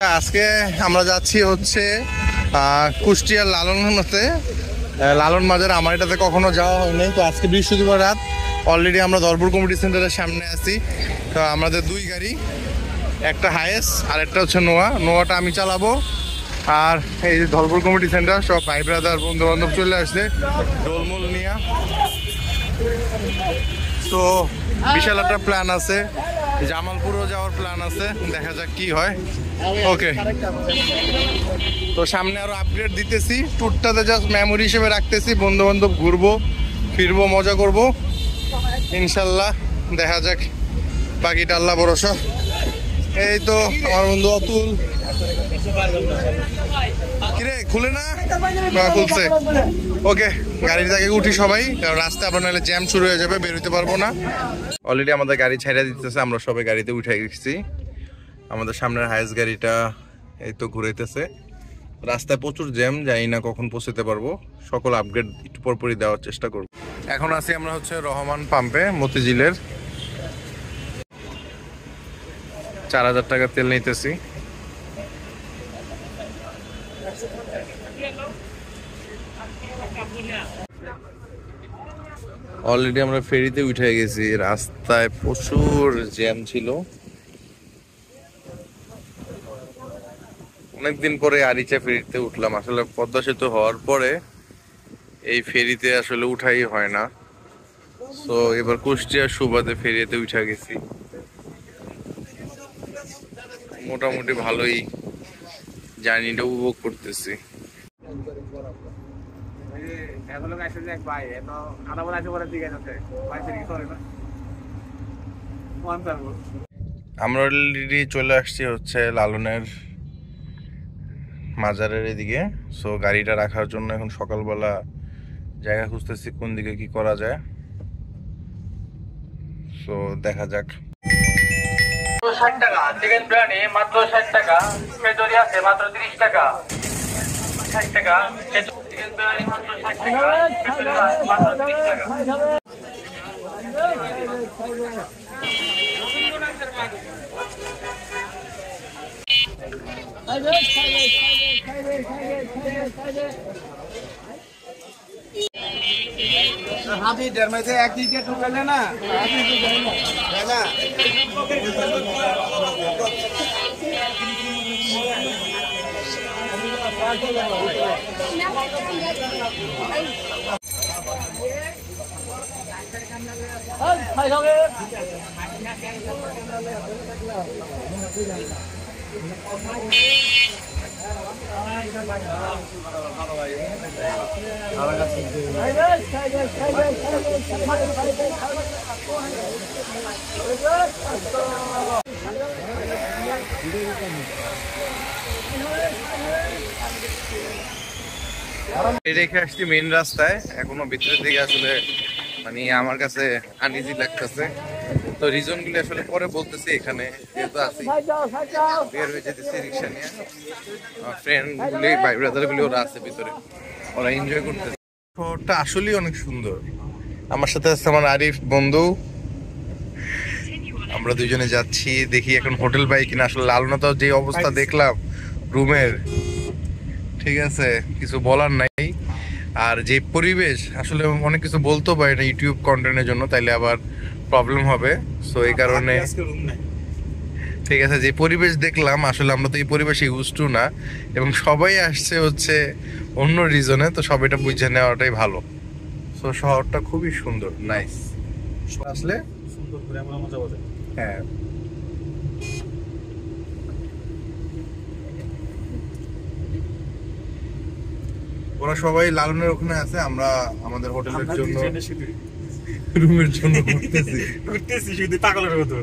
আজকে আমরা যাচ্ছি হচ্ছে কুষ্টিয়ার লালনতে, লালন বাজার। আমার এটাতে কখনো যাওয়া হয়নি, তো আজকে বৃহস্পতিবার রাত অলরেডি আমরা দলপুর কমিটি সেন্টারের সামনে আছি। তো আমাদের দুই গাড়ি, একটা হায়েস আর একটা হচ্ছে নোয়াটা আমি চালাবো। আর এই যে দলপুর কমিটি সেন্টার সব ভাই ব্রাদার বন্ধু বান্ধব চলে আসছে ডোলমোল নিয়ে। তো বিশাল একটা প্ল্যান আছে, জামালপুরও যাওয়ার প্ল্যান আছে, দেখা যাক কি হয়। ওকে, তো সামনে আরো আপগ্রেড দিতেছি, ট্যুরটাতে জাস্ট মেমোরি হিসেবে রাখতেছি। বন্ধু বান্ধব ঘুরবো ফিরবো মজা করবো ইনশাল্লাহ, দেখা যাক বাকিটা আল্লাহ ভরসা। এই তো আমার বন্ধু অতুল, কিরে খুলে না? খুলছে। ওকে, গাড়ির জায়গায় উঠি সবাই, কারণ রাস্তা আবার নাহলে জ্যাম শুরু হয়ে যাবে, বেরোতে পারবো না। অলরেডি আমাদের গাড়ি ছাইড়া দিতেছে, আমরা সবাই গাড়িতে উঠে গেছি। আমাদের সামনের হায়েস্ট গাড়িটা এই তো ঘুরাইতেছে। রাস্তায় প্রচুর জ্যাম, জানি না কখন পৌঁছতে পারবো। সকল আপগ্রেড একটু পরপরই দেওয়ার চেষ্টা করবো। এখন আছি আমরা হচ্ছে রহমান পাম্পে, মতিঝিলের। 4000 টাকা তেল নিতেছি। অলরেডি আমরা ফেরিতে উঠে গেছি, রাস্তায় প্রচুর জ্যাম ছিল। অনেকদিন পরে আরিচা ফেরিতে উঠলাম। আসলে পদ্মা সেতু হওয়ার পরে এই ফেরিতে আসলে উঠাই হয় না, তো এবার কুষ্টিয়ার সুবাদে ফেরিতে উঠে গেছি। মোটামুটি ভালোই জার্নিটা উপভোগ করতেছি। আমরা অলরেডি চলে আসছি হচ্ছে লালনের মাজারের এদিকে। সো গাড়িটা রাখার জন্য এখন সকালবেলা জায়গা খুঁজতেছি কোন দিকে কি করা যায়। সো দেখা যাক। 60 টাকা, চিকেন বিরিয়ানি মাত্র 60 টাকা, পেটরি আছে মাত্র 30 টাকা, 60 টাকা, চিকেন বিরিয়ানি মাত্র 60 টাকা, পেটরি মাত্র 30 টাকা। हाथी डर में से एक चीज के ठुकर लेना है ना। রেখে আসছি মেইন রাস্তায়, এখনো ভিতরের দিকে আসলে মানে আমার কাছে আনইজি লাগতেছে। তো রিজন গুলি আসলে পরে বলতেছি। এখানে যেহেতু আছি, বের হয়ে যেতেছি রিক্সা নিয়ে। ফ্রেন্ড গুলি ভাই ব্রাদার গুলি ওরা আছে ভিতরে, ওরা এনজয় করতেছে। শহরটা আসলেই অনেক সুন্দর। আমার সাথে আছে আমার আরিফ বন্ধু, আমরা দুজনে যাচ্ছি। দেখি এখন হোটেল পাই কিনা। আসলে লালনাতেও যে অবস্থা দেখলাম রুমের, ঠিক আছে কিছু বলার নাই। আর যে পরিবেশ, আসলে অনেক কিছু বলতেও পারি না ইউটিউব কন্টেন্টের জন্য, তাইলে আবার প্রবলেম হবে। সো এই কারণে ঠিক আছে, যে পরিবেশ দেখলাম আসলে আমরা তো এই পরিবেশে ইউজ টু না, এবং সবাই আসছে হচ্ছে অন্য রিজনে, তো সবাইটা বুঝে নেওয়াটাই ভালো। সো শহরটা খুবই সুন্দর, নাইস। আসলে সুন্দর করে আমরা মজা পাবো। হ্যাঁ, ওরা সবাই লালনের ওখানে আছে, আমরা আমাদের হোটেলের জন্য রুমের জন্য ঘুরতেছি শুধু পাগলের মতো।